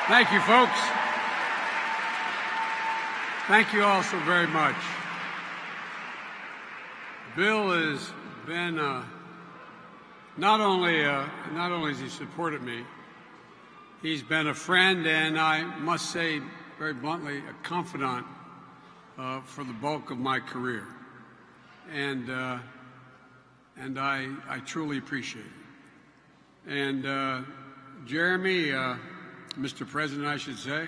Thank you, folks. Thank you all so very much. Bill has been not only has he supported me, he's been a friend, and I must say very bluntly, a confidant for the bulk of my career, and I truly appreciate it. And Jeremy, Mr. President, I should say,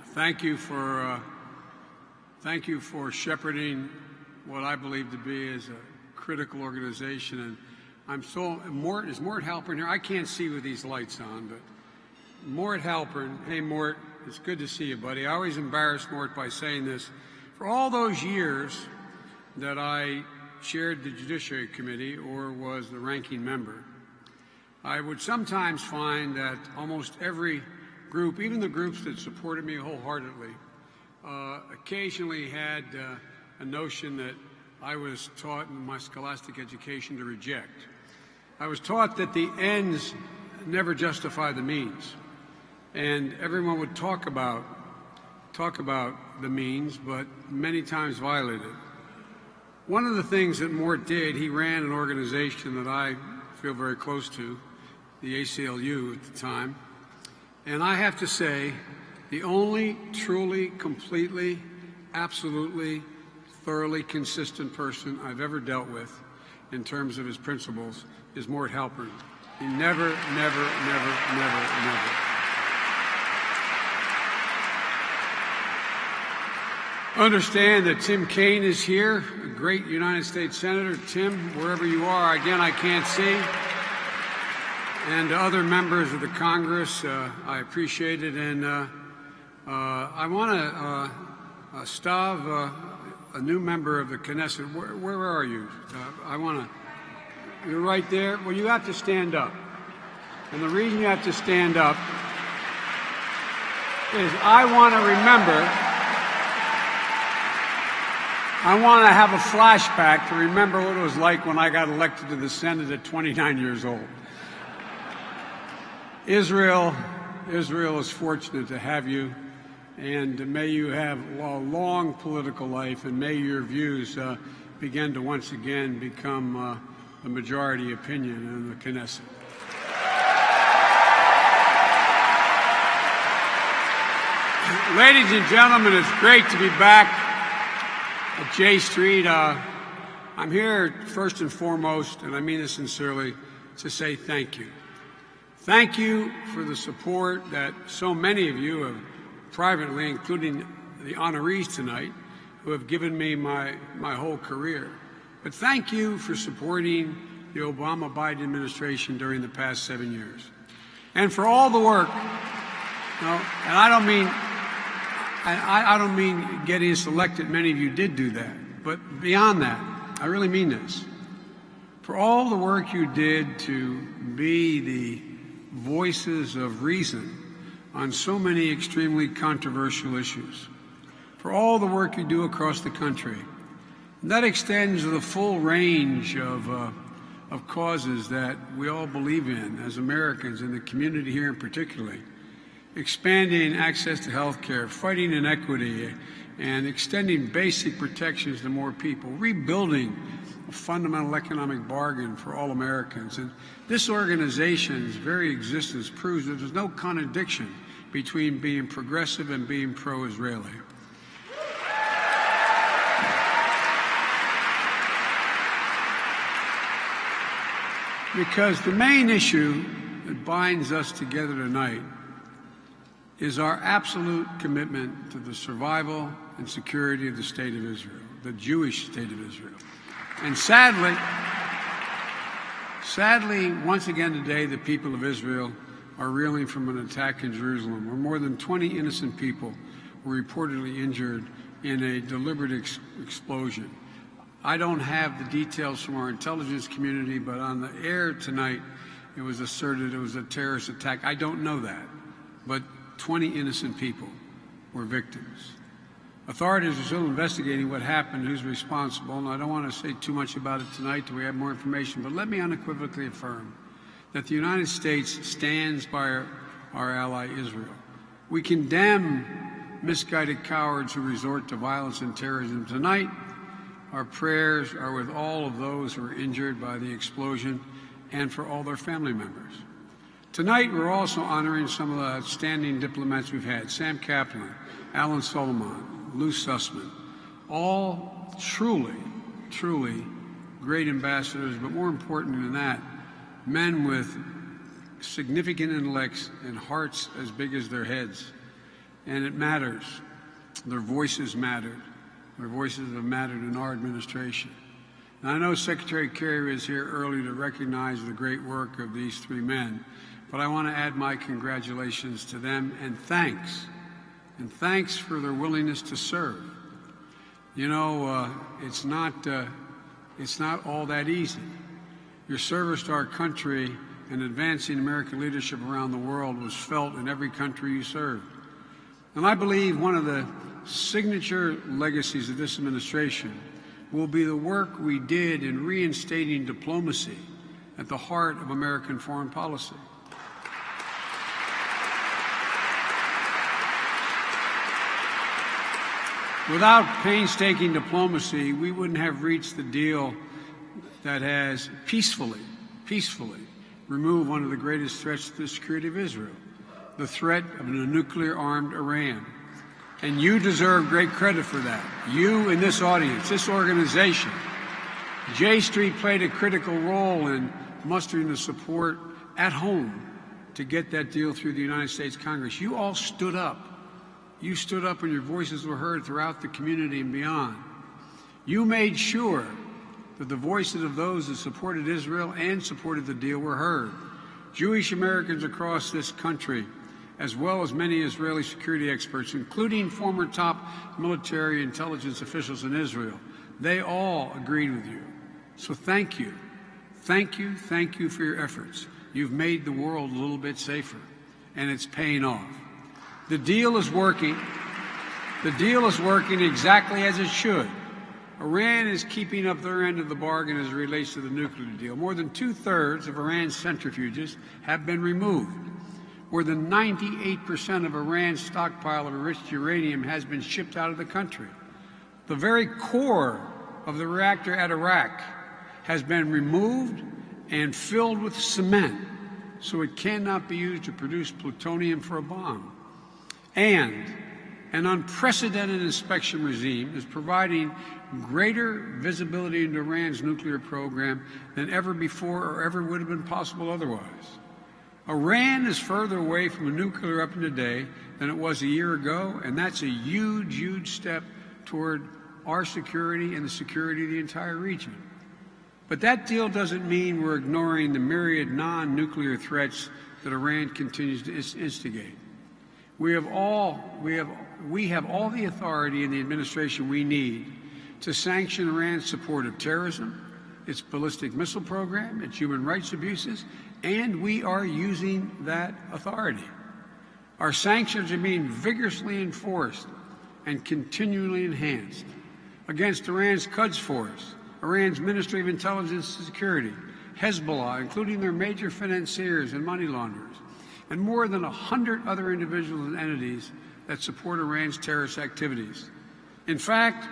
thank you for shepherding what I believe to be as a critical organization. And I'm so is Mort Halpern here? I can't see with these lights on, but Mort Halpern, hey Mort, it's good to see you, buddy. I always embarrass Mort by saying this. For all those years that I chaired the Judiciary Committee or was the ranking member, I would sometimes find that almost every group, even the groups that supported me wholeheartedly, occasionally had a notion that I was taught in my scholastic education to reject. I was taught that the ends never justify the means, and everyone would talk about the means, but many times violate it. One of the things that Mort did, he ran an organization that I feel very close to, the ACLU at the time, and I have to say, the only truly, completely, absolutely, thoroughly consistent person I've ever dealt with in terms of his principles is Mort Halpern. He never. Understand that Tim Kaine is here, a great United States Senator. Tim, wherever you are, again, I can't see. And other members of the Congress, I appreciate it. And I want to, Stav, a new member of the Knesset, where are you? You're right there. Well, you have to stand up. And the reason you have to stand up is I want to have a flashback to remember what it was like when I got elected to the Senate at 29 years old. Israel is fortunate to have you, and may you have a long political life, and may your views begin to once again become the majority opinion in the Knesset. Ladies and gentlemen, it's great to be back at J Street. I'm here first and foremost, and I mean this sincerely, to say thank you. Thank you for the support that so many of you have privately, including the honorees tonight, who have given me my whole career. But thank you for supporting the Obama-Biden administration during the past 7 years. And for all the work, and I don't mean getting us elected, many of you did do that, but beyond that, I really mean this. For all the work you did to be the voices of reason on so many extremely controversial issues, for all the work you do across the country. And that extends to the full range of causes that we all believe in as Americans, and the community here in particular. Expanding access to health care, fighting inequity, and extending basic protections to more people, rebuilding a fundamental economic bargain for all Americans. And this organization's very existence proves that there's no contradiction between being progressive and being pro-Israeli. Because the main issue that binds us together tonight is our absolute commitment to the survival and security of the State of Israel, the Jewish State of Israel. And sadly, once again today, the people of Israel are reeling from an attack in Jerusalem, where more than 20 innocent people were reportedly injured in a deliberate explosion. I don't have the details from our intelligence community, but on the air tonight, it was asserted it was a terrorist attack. I don't know that, but 20 innocent people were victims. Authorities are still investigating what happened, who's responsible, and I don't want to say too much about it tonight till we have more information, but let me unequivocally affirm that the United States stands by our ally Israel. We condemn misguided cowards who resort to violence and terrorism. Tonight, our prayers are with all of those who were injured by the explosion and for all their family members. Tonight, we're also honoring some of the outstanding diplomats we've had: Sam Kaplan, Alan Solomon, Lou Sussman, all truly great ambassadors, but more important than that, men with significant intellects and hearts as big as their heads. And it matters. Their voices mattered. Their voices have mattered in our administration. Now, I know Secretary Kerry is here early to recognize the great work of these three men, but I want to add my congratulations to them and thanks. And thanks for their willingness to serve. You know, it's not all that easy. Your service to our country and advancing American leadership around the world was felt in every country you served. And I believe one of the signature legacies of this administration will be the work we did in reinstating diplomacy at the heart of American foreign policy. Without painstaking diplomacy, we wouldn't have reached the deal that has peacefully removed one of the greatest threats to the security of Israel, the threat of a nuclear-armed Iran. And you deserve great credit for that. You in this audience, this organization. J Street played a critical role in mustering the support at home to get that deal through the United States Congress. You all stood up. You stood up and your voices were heard throughout the community and beyond. You made sure that the voices of those who supported Israel and supported the deal were heard. Jewish Americans across this country, as well as many Israeli security experts, including former top military intelligence officials in Israel, they all agreed with you. So thank you. Thank you for your efforts. You've made the world a little bit safer, and it's paying off. The deal is working. The deal is working exactly as it should. Iran is keeping up their end of the bargain as it relates to the nuclear deal. More than 2/3 of Iran's centrifuges have been removed. More than 98% of Iran's stockpile of enriched uranium has been shipped out of the country. The very core of the reactor at Iraq has been removed and filled with cement, so it cannot be used to produce plutonium for a bomb. And an unprecedented inspection regime is providing greater visibility into Iran's nuclear program than ever before or ever would have been possible otherwise. Iran is further away from a nuclear weapon today than it was a year ago, and that's a huge step toward our security and the security of the entire region. But that deal doesn't mean we're ignoring the myriad non-nuclear threats that Iran continues to instigate. We have all the authority in the administration we need to sanction Iran's support of terrorism, its ballistic missile program, its human rights abuses, and we are using that authority. Our sanctions are being vigorously enforced and continually enhanced against Iran's Quds Force, Iran's Ministry of Intelligence and Security, Hezbollah, including their major financiers and money launderers, and more than 100 other individuals and entities that support Iran's terrorist activities. In fact,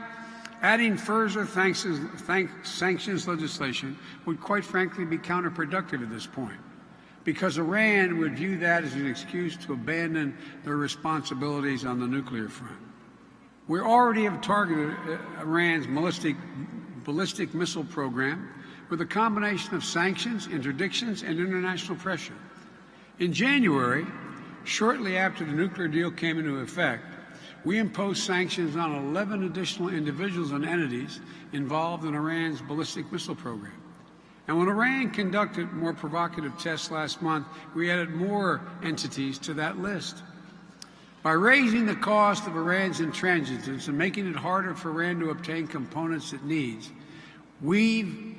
adding further sanctions legislation would quite frankly be counterproductive at this point, because Iran would view that as an excuse to abandon their responsibilities on the nuclear front. We already have targeted Iran's ballistic missile program with a combination of sanctions, interdictions, and international pressure. In January, shortly after the nuclear deal came into effect, we imposed sanctions on 11 additional individuals and entities involved in Iran's ballistic missile program. And when Iran conducted more provocative tests last month, we added more entities to that list. By raising the cost of Iran's intransigence and making it harder for Iran to obtain components it needs, we've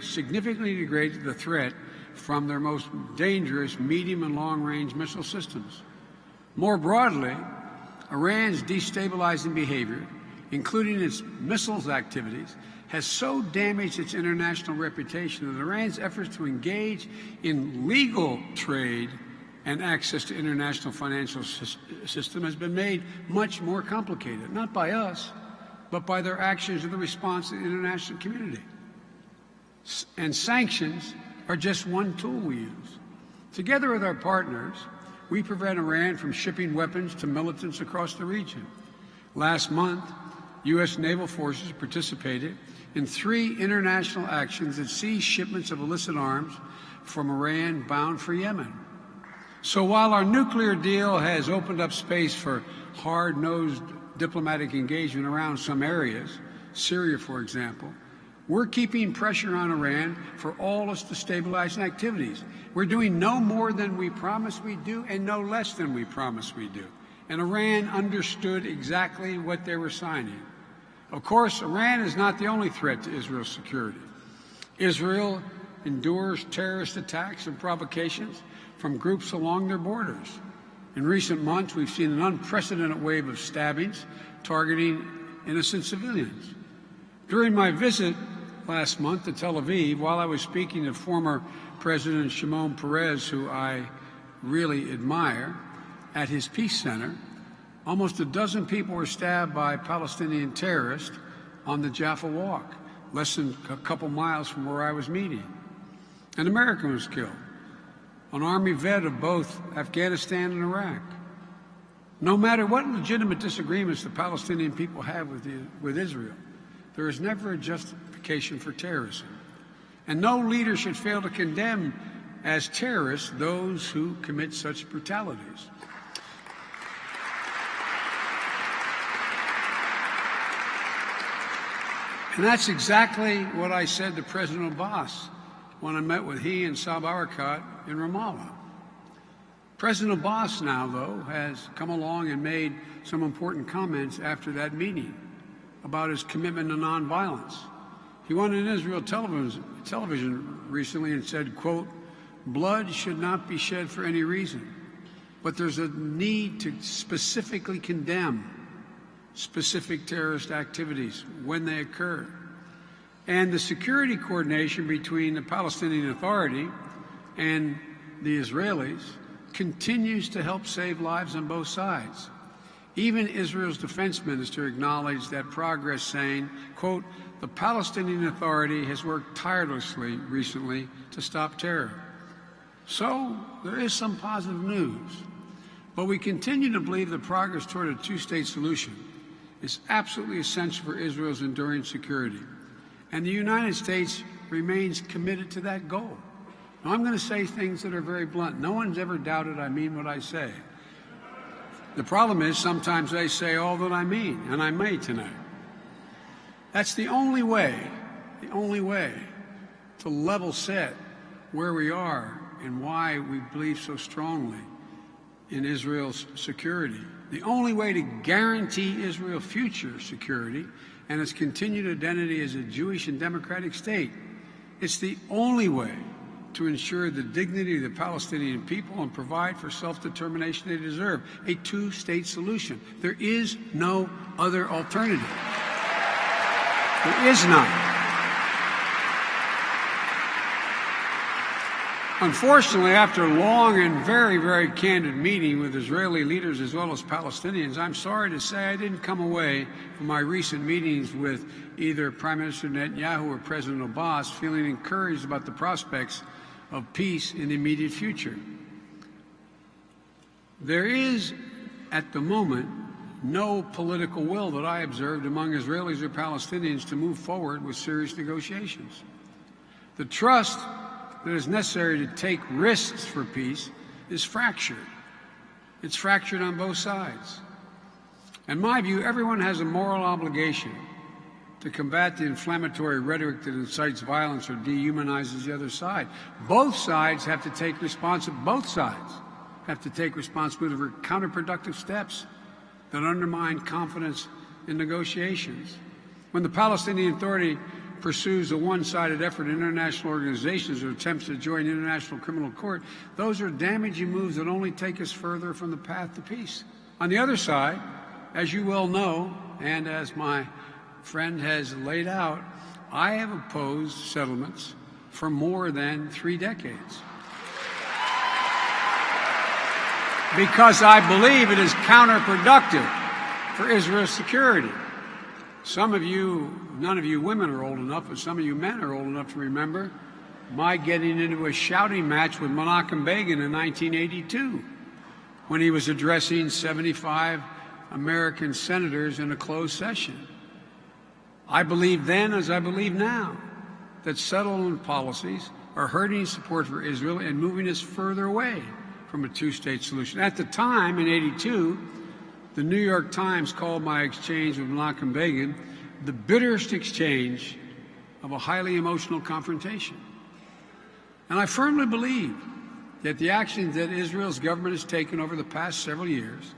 significantly degraded the threat from their most dangerous medium and long-range missile systems. More broadly, Iran's destabilizing behavior, including its missiles activities, has so damaged its international reputation that Iran's efforts to engage in legal trade and access to international financial system has been made much more complicated, not by us, but by their actions and the response of the international community. And sanctions are just one tool we use. Together with our partners, we prevent Iran from shipping weapons to militants across the region. Last month, U.S. naval forces participated in 3 international actions that seized shipments of illicit arms from Iran bound for Yemen. So while our nuclear deal has opened up space for hard-nosed diplomatic engagement around some areas, Syria, for example, we're keeping pressure on Iran for all its destabilizing activities. We're doing no more than we promised we'd do and no less than we promised we'd do. And Iran understood exactly what they were signing. Of course, Iran is not the only threat to Israel's security. Israel endures terrorist attacks and provocations from groups along their borders. In recent months, we've seen an unprecedented wave of stabbings targeting innocent civilians. During my visit last month to Tel Aviv, while I was speaking to former President Shimon Peres, who I really admire, at his Peace Center, almost a dozen people were stabbed by Palestinian terrorists on the Jaffa Walk, less than a couple miles from where I was meeting. An American was killed, an Army vet of both Afghanistan and Iraq. No matter what legitimate disagreements the Palestinian people have with Israel, there is never a justification for terrorism. And no leader should fail to condemn as terrorists those who commit such brutalities. And that's exactly what I said to President Abbas when I met with he and Saeb Erekat in Ramallah. President Abbas now, though, has come along and made some important comments after that meeting about his commitment to nonviolence. He went on Israel television recently and said, quote, "Blood should not be shed for any reason, but there's a need to specifically condemn specific terrorist activities when they occur. And the security coordination between the Palestinian Authority and the Israelis continues to help save lives on both sides. Even Israel's defense minister acknowledged that progress, saying, quote, "The Palestinian Authority has worked tirelessly recently to stop terror." So there is some positive news, but we continue to believe that progress toward a two-state solution is absolutely essential for Israel's enduring security. And the United States remains committed to that goal. Now, I'm going to say things that are very blunt. No one's ever doubted I mean what I say. The problem is sometimes I say all that I mean, and I may tonight. That's the only way to level set where we are and why we believe so strongly in Israel's security. The only way to guarantee Israel's future security and its continued identity as a Jewish and democratic state. It's the only way to ensure the dignity of the Palestinian people and provide for self-determination they deserve, a two-state solution. There is no other alternative. There is none. Unfortunately, after a long and very, very candid meeting with Israeli leaders as well as Palestinians, I'm sorry to say I didn't come away from my recent meetings with either Prime Minister Netanyahu or President Abbas feeling encouraged about the prospects of peace in the immediate future. There is, at the moment, no political will that I observed among Israelis or Palestinians to move forward with serious negotiations. The trust that is necessary to take risks for peace is fractured. It's fractured on both sides. In my view, everyone has a moral obligation to combat the inflammatory rhetoric that incites violence or dehumanizes the other side. Both sides have to take responsibility for counterproductive steps that undermine confidence in negotiations. When the Palestinian Authority pursues a one-sided effort in international organizations or attempts to join the International Criminal Court, those are damaging moves that only take us further from the path to peace. On the other side, as you well know, and as my friend has laid out, I have opposed settlements for more than 3 decades. because I believe it is counterproductive for Israel's security. Some of you, none of you women are old enough, but some of you men are old enough to remember my getting into a shouting match with Menachem Begin in 1982 when he was addressing 75 American senators in a closed session. I believed then, as I believe now, that settlement policies are hurting support for Israel and moving us further away from a two-state solution. At the time, in '82, the New York Times called my exchange with Menachem Begin the bitterest exchange of a highly emotional confrontation. And I firmly believe that the actions that Israel's government has taken over the past several years,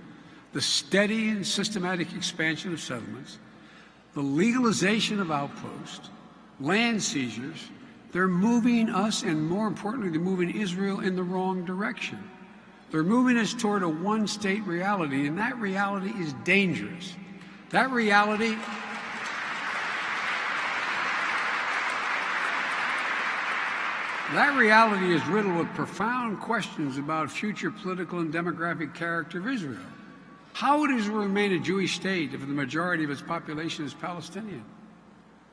the steady and systematic expansion of settlements, the legalization of outposts, land seizures, they're moving us, and more importantly, they're moving Israel in the wrong direction. They're moving us toward a one-state reality, and that reality is dangerous. That reality is riddled with profound questions about future political and demographic character of Israel. How would Israel remain a Jewish state if the majority of its population is Palestinian?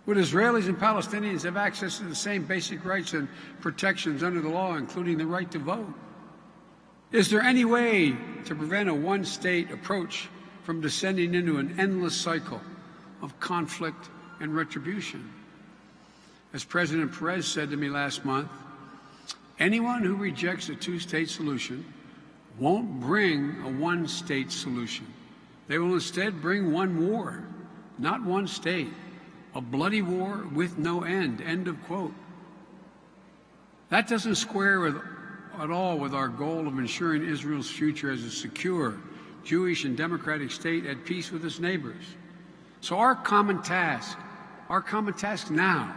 Would Israelis and Palestinians have access to the same basic rights and protections under the law, including the right to vote? Is there any way to prevent a one-state approach from descending into an endless cycle of conflict and retribution? As President Perez said to me last month, anyone who rejects a two-state solution won't bring a one-state solution. They will instead bring one war, not one state, a bloody war with no end, end of quote. That doesn't square at all with our goal of ensuring Israel's future as a secure, Jewish and democratic state at peace with its neighbors. So our common task now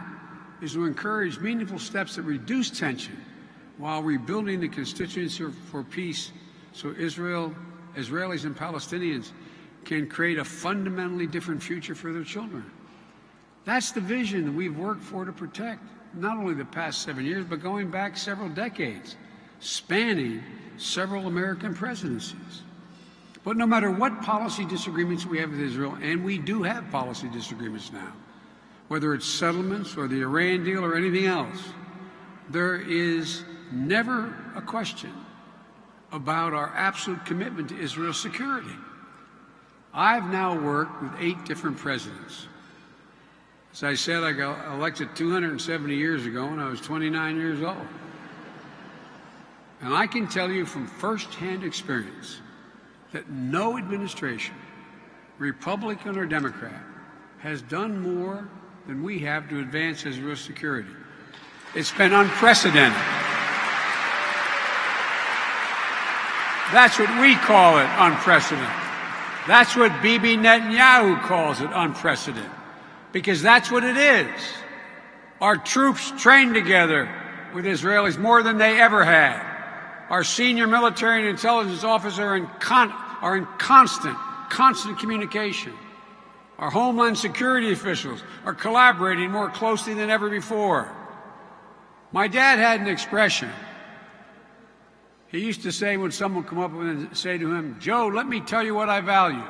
is to encourage meaningful steps that reduce tension while rebuilding the constituency for peace so Israelis and Palestinians can create a fundamentally different future for their children. That's the vision that we've worked for to protect, not only the past 7 years, but going back several decades, spanning several American presidencies. But no matter what policy disagreements we have with Israel, and we do have policy disagreements now, whether it's settlements or the Iran deal or anything else, there is never a question about our absolute commitment to Israel's security. I've now worked with 8 different presidents. As I said, I got elected 270 years ago when I was 29 years old. And I can tell you from firsthand experience that no administration, Republican or Democrat, has done more than we have to advance Israel's security. It's been unprecedented. That's what we call it, unprecedented. That's what Bibi Netanyahu calls it, unprecedented. Because that's what it is. Our troops trained together with Israelis more than they ever had. Our senior military and intelligence officers are in constant communication. Our Homeland Security officials are collaborating more closely than ever before. My dad had an expression. He used to say when someone would come up and say to him, "Joe, let me tell you what I value."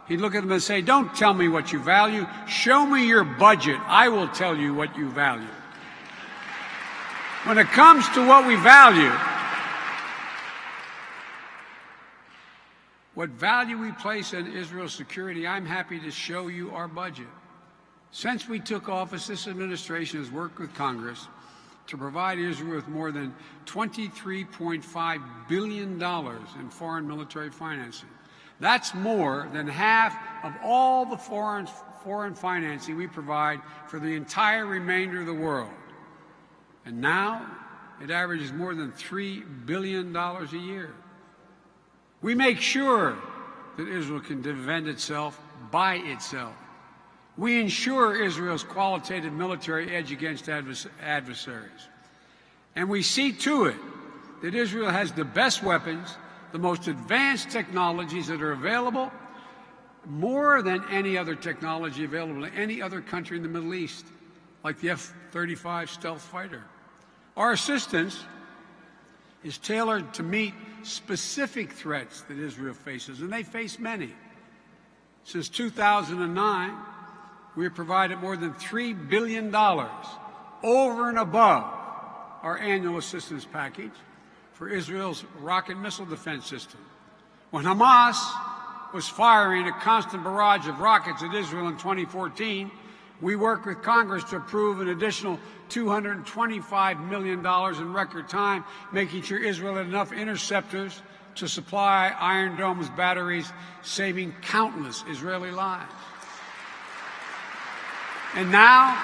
He'd look at them and say, "Don't tell me what you value. Show me your budget. I will tell you what you value." When it comes to what we value, what value we place on Israel's security, I'm happy to show you our budget. Since we took office, this administration has worked with Congress to provide Israel with more than $23.5 billion in foreign military financing. That's more than half of all the foreign financing we provide for the entire remainder of the world. And now it averages more than $3 billion a year. We make sure that Israel can defend itself by itself. We ensure Israel's qualitative military edge against adversaries. And we see to it that Israel has the best weapons, the most advanced technologies that are available, more than any other technology available to any other country in the Middle East, like the F-35 stealth fighter. Our assistance is tailored to meet specific threats that Israel faces, and they face many. Since 2009, we have provided more than $3 billion over and above our annual assistance package for Israel's rocket missile defense system. When Hamas was firing a constant barrage of rockets at Israel in 2014, we worked with Congress to approve an additional $225 million in record time, making sure Israel had enough interceptors to supply Iron Dome's batteries, saving countless Israeli lives. And now,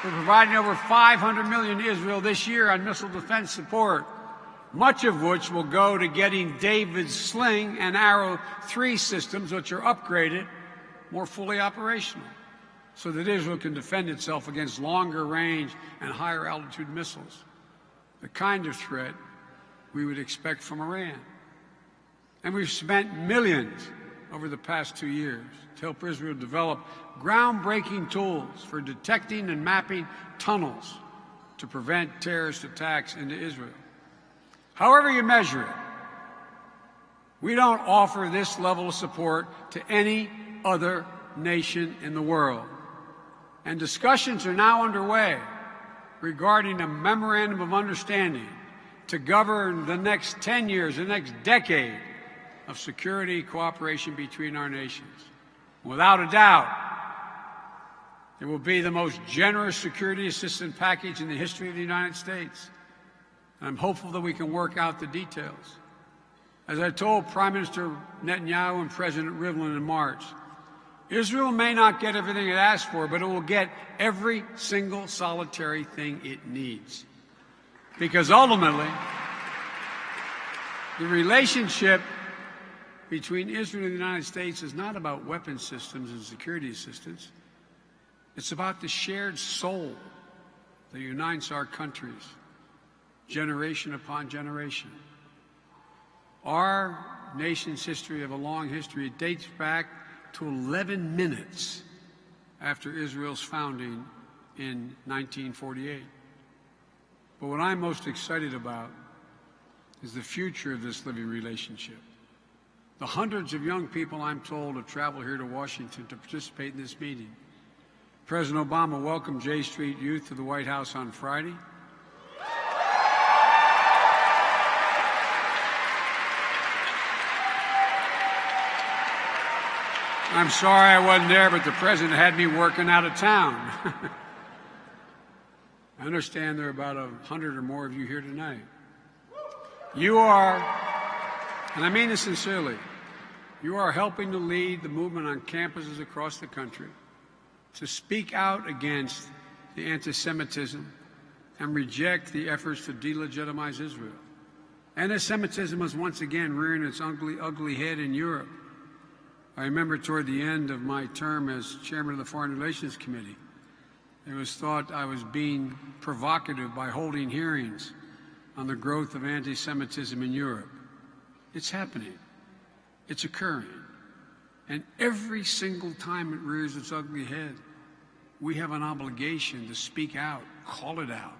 we're providing over $500 million to Israel this year on missile defense support, much of which will go to getting David's Sling and Arrow 3 systems, which are upgraded, more fully operational, so that Israel can defend itself against longer range and higher altitude missiles, the kind of threat we would expect from Iran. And we've spent millions over the past 2 years to help Israel develop groundbreaking tools for detecting and mapping tunnels to prevent terrorist attacks into Israel. However you measure it, we don't offer this level of support to any other nation in the world. And discussions are now underway regarding a memorandum of understanding to govern the next 10 years, the next decade of security cooperation between our nations. Without a doubt, it will be the most generous security assistance package in the history of the United States. And I'm hopeful that we can work out the details. As I told Prime Minister Netanyahu and President Rivlin in March, Israel may not get everything it asked for, but it will get every single solitary thing it needs. Because ultimately, the relationship between Israel and the United States is not about weapons systems and security assistance. It's about the shared soul that unites our countries, generation upon generation. Our nation's history of a long history, it dates back to 11 minutes after Israel's founding in 1948. But what I'm most excited about is the future of this living relationship. The hundreds of young people, I'm told, have traveled here to Washington to participate in this meeting. President Obama welcomed J Street youth to the White House on Friday. I'm sorry I wasn't there, but the president had me working out of town. I understand there are about 100 or more of you here tonight. You are, and I mean this sincerely, you are helping to lead the movement on campuses across the country to speak out against the anti-Semitism and reject the efforts to delegitimize Israel. Anti-Semitism is once again rearing its ugly head in Europe. I remember toward the end of my term as chairman of the Foreign Relations Committee, it was thought I was being provocative by holding hearings on the growth of anti-Semitism in Europe. It's happening. It's occurring. And every single time it rears its ugly head, we have an obligation to speak out, call it out,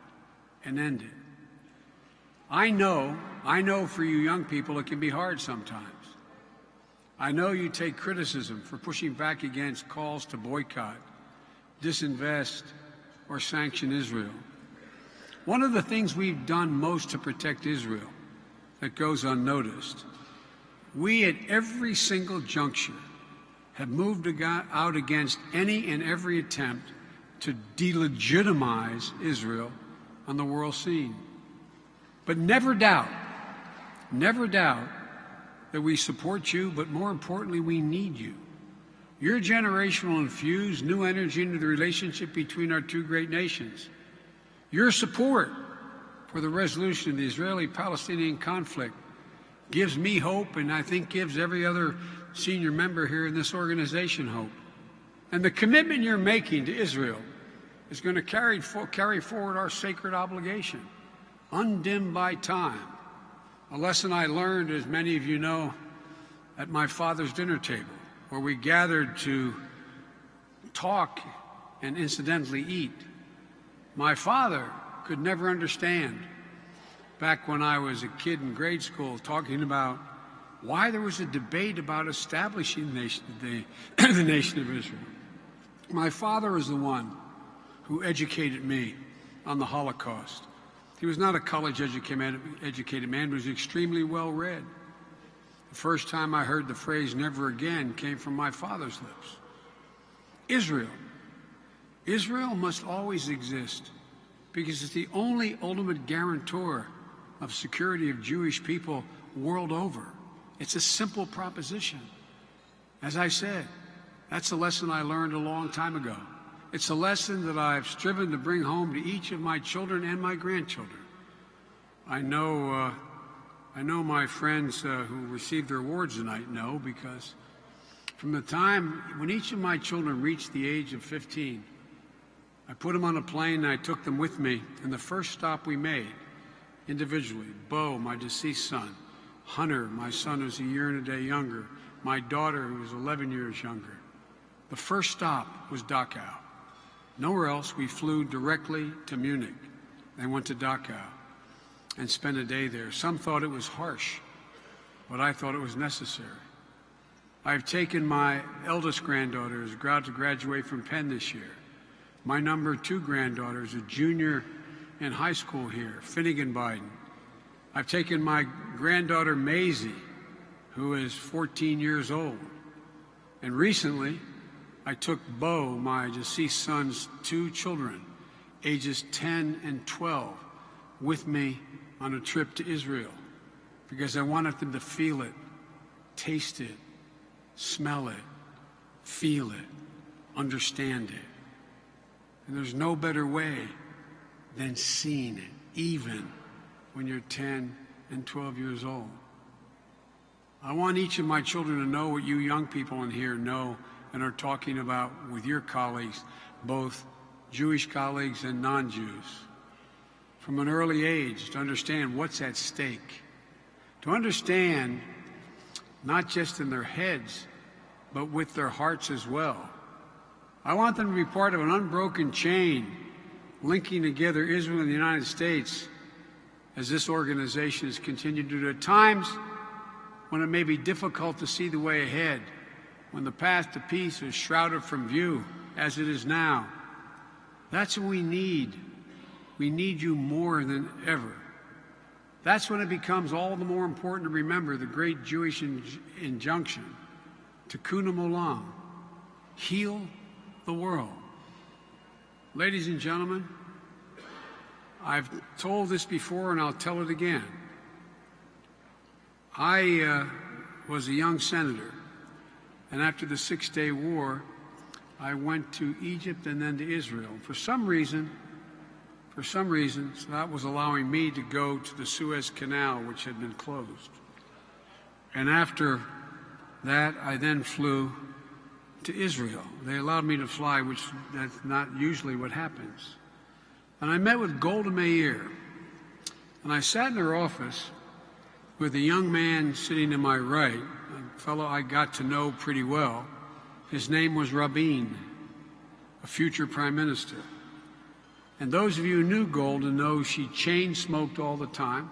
and end it. I know for you young people it can be hard sometimes. I know you take criticism for pushing back against calls to boycott, disinvest, or sanction Israel. One of the things we've done most to protect Israel that goes unnoticed, we at every single juncture have moved out against any and every attempt to delegitimize Israel on the world scene. But never doubt that we support you, but more importantly, we need you. Your generation will infuse new energy into the relationship between our two great nations. Your support for the resolution of the Israeli-Palestinian conflict gives me hope, and I think gives every other senior member here in this organization hope. And the commitment you're making to Israel is going to carry forward our sacred obligation, undimmed by time. A lesson I learned, as many of you know, at my father's dinner table, where we gathered to talk and incidentally eat. My father could never understand back when I was a kid in grade school, talking about why there was a debate about establishing the nation of Israel. My father was the one who educated me on the Holocaust. He was not a college-educated man, but he was extremely well-read. The first time I heard the phrase "never again" came from my father's lips. Israel. Israel must always exist because it's the only ultimate guarantor of security of Jewish people world over. It's a simple proposition. As I said, that's a lesson I learned a long time ago. It's a lesson that I've striven to bring home to each of my children and my grandchildren. I know my friends who received their awards tonight know, because from the time when each of my children reached the age of 15, I put them on a plane and I took them with me. And the first stop we made individually, Bo, my deceased son, Hunter, my son who's a year and a day younger, my daughter who was 11 years younger. The first stop was Dachau. Nowhere else. We flew directly to Munich and went to Dachau and spent a day there. Some thought it was harsh, but I thought it was necessary. I've taken my eldest granddaughter, who's about to graduate from Penn this year. My number 2 granddaughter is a junior in high school here, Finnegan Biden. I've taken my granddaughter Maisie, who is 14 years old. And recently, I took Bo, my deceased son's 2 children, ages 10 and 12, with me on a trip to Israel because I wanted them to feel it, taste it, smell it, feel it, understand it. And there's no better way than seeing it, even when you're 10 and 12 years old. I want each of my children to know what you young people in here know and are talking about with your colleagues, both Jewish colleagues and non-Jews. From an early age, to understand what's at stake. To understand, not just in their heads, but with their hearts as well. I want them to be part of an unbroken chain linking together Israel and the United States as this organization has continued to do at times when it may be difficult to see the way ahead, when the path to peace is shrouded from view, as it is now. That's what we need. We need you more than ever. That's when it becomes all the more important to remember the great Jewish injunction, Tikkun Olam, heal the world. Ladies and gentlemen, I've told this before and I'll tell it again. I was a young senator, and after the Six-Day War, I went to Egypt and then to Israel. For some reason, that was allowing me to go to the Suez Canal, which had been closed. And after that, I then flew to Israel. They allowed me to fly, which that's not usually what happens. And I met with Golda Meir, and I sat in her office with a young man sitting to my right, a fellow I got to know pretty well. His name was Rabin, a future prime minister. And those of you who knew Golda know she chain smoked all the time.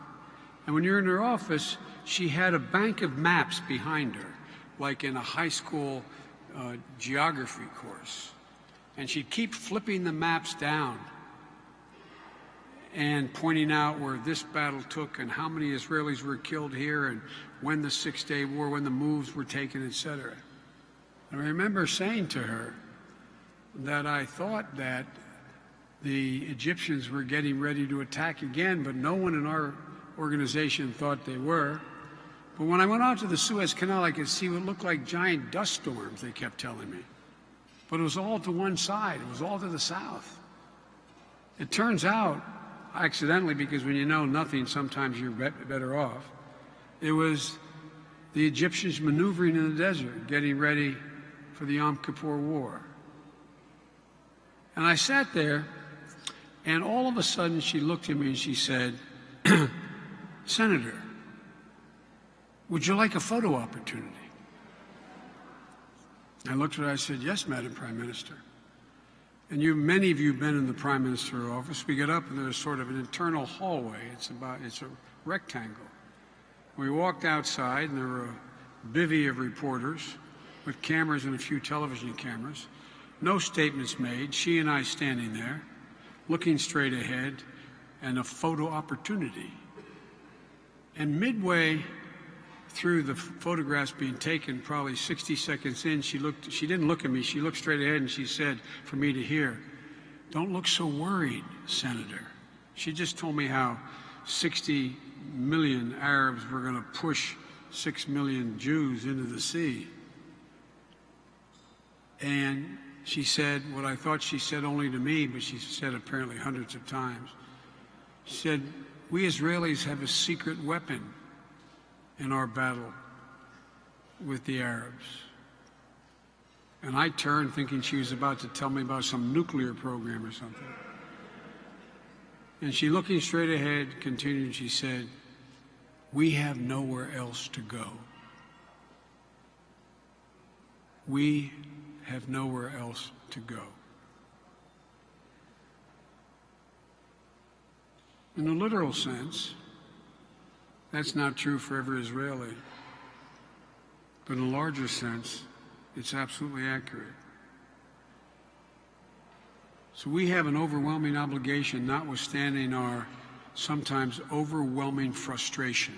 And when you're in her office, she had a bank of maps behind her, like in a high school geography course. And she'd keep flipping the maps down and pointing out where this battle took and how many Israelis were killed here and when the Six-Day War, when the moves were taken, etc. And I remember saying to her that I thought that the Egyptians were getting ready to attack again, but no one in our organization thought they were. But when I went out to the Suez Canal, I could see what looked like giant dust storms, they kept telling me. But it was all to one side. It was all to the south. It turns out, accidentally, because when you know nothing, sometimes you're better off, it was the Egyptians maneuvering in the desert, getting ready for the Yom Kippur War. And I sat there, and all of a sudden she looked at me and she said, "Senator, would you like a photo opportunity?" I looked at her, I said, "Yes, Madam Prime Minister." And many of you have been in the Prime Minister's office. We get up and there's sort of an internal hallway. It's a rectangle. We walked outside and there were a bevy of reporters with cameras and a few television cameras. No statements made. She and I standing there, looking straight ahead, and a photo opportunity. And midway through the photographs being taken, probably 60 seconds in, she didn't look at me, she looked straight ahead and she said, for me to hear, "Don't look so worried, Senator." She just told me how 60 million Arabs were going to push 6 million Jews into the sea. And she said what I thought she said only to me, but she said apparently hundreds of times. She said, "We Israelis have a secret weapon in our battle with the Arabs." And I turned thinking she was about to tell me about some nuclear program or something. And she, looking straight ahead, continued, she said, "We have nowhere else to go. We have nowhere else to go." In a literal sense, that's not true for every Israeli. But in a larger sense, it's absolutely accurate. So we have an overwhelming obligation, notwithstanding our sometimes overwhelming frustration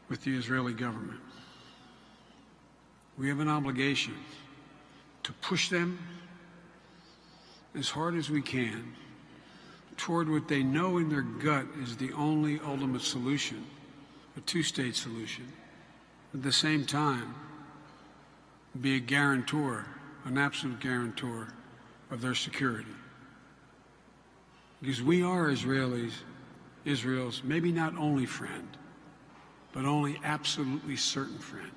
with the Israeli government. We have an obligation to push them as hard as we can toward what they know in their gut is the only ultimate solution, a two-state solution. At the same time, be a guarantor, an absolute guarantor of their security. Because we are Israel's maybe not only friend, but only absolutely certain friend.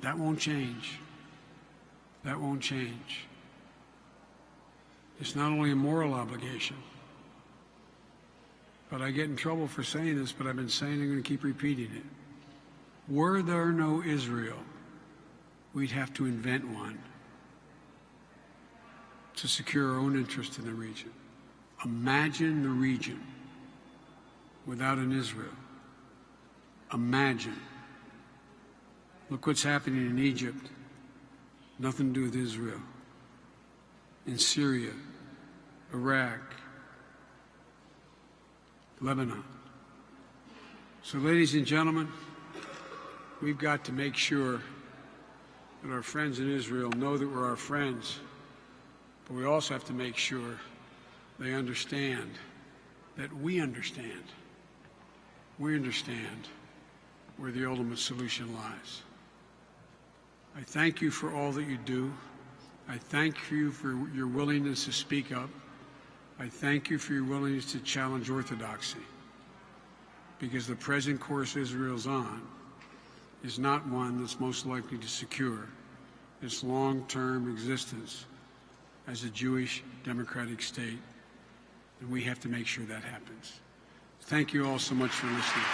That won't change. That won't change. It's not only a moral obligation, but I get in trouble for saying this, but I've been saying it, I'm going to keep repeating it. Were there no Israel, we'd have to invent one to secure our own interest in the region. Imagine the region without an Israel. Imagine. Look what's happening in Egypt. Nothing to do with Israel. In Syria, Iraq, Lebanon. So, ladies and gentlemen, we've got to make sure that our friends in Israel know that we're our friends, but we also have to make sure they understand that we understand. We understand where the ultimate solution lies. I thank you for all that you do. I thank you for your willingness to speak up. I thank you for your willingness to challenge orthodoxy, because the present course Israel's on is not one that's most likely to secure its long-term existence as a Jewish democratic state, and we have to make sure that happens. Thank you all so much for listening.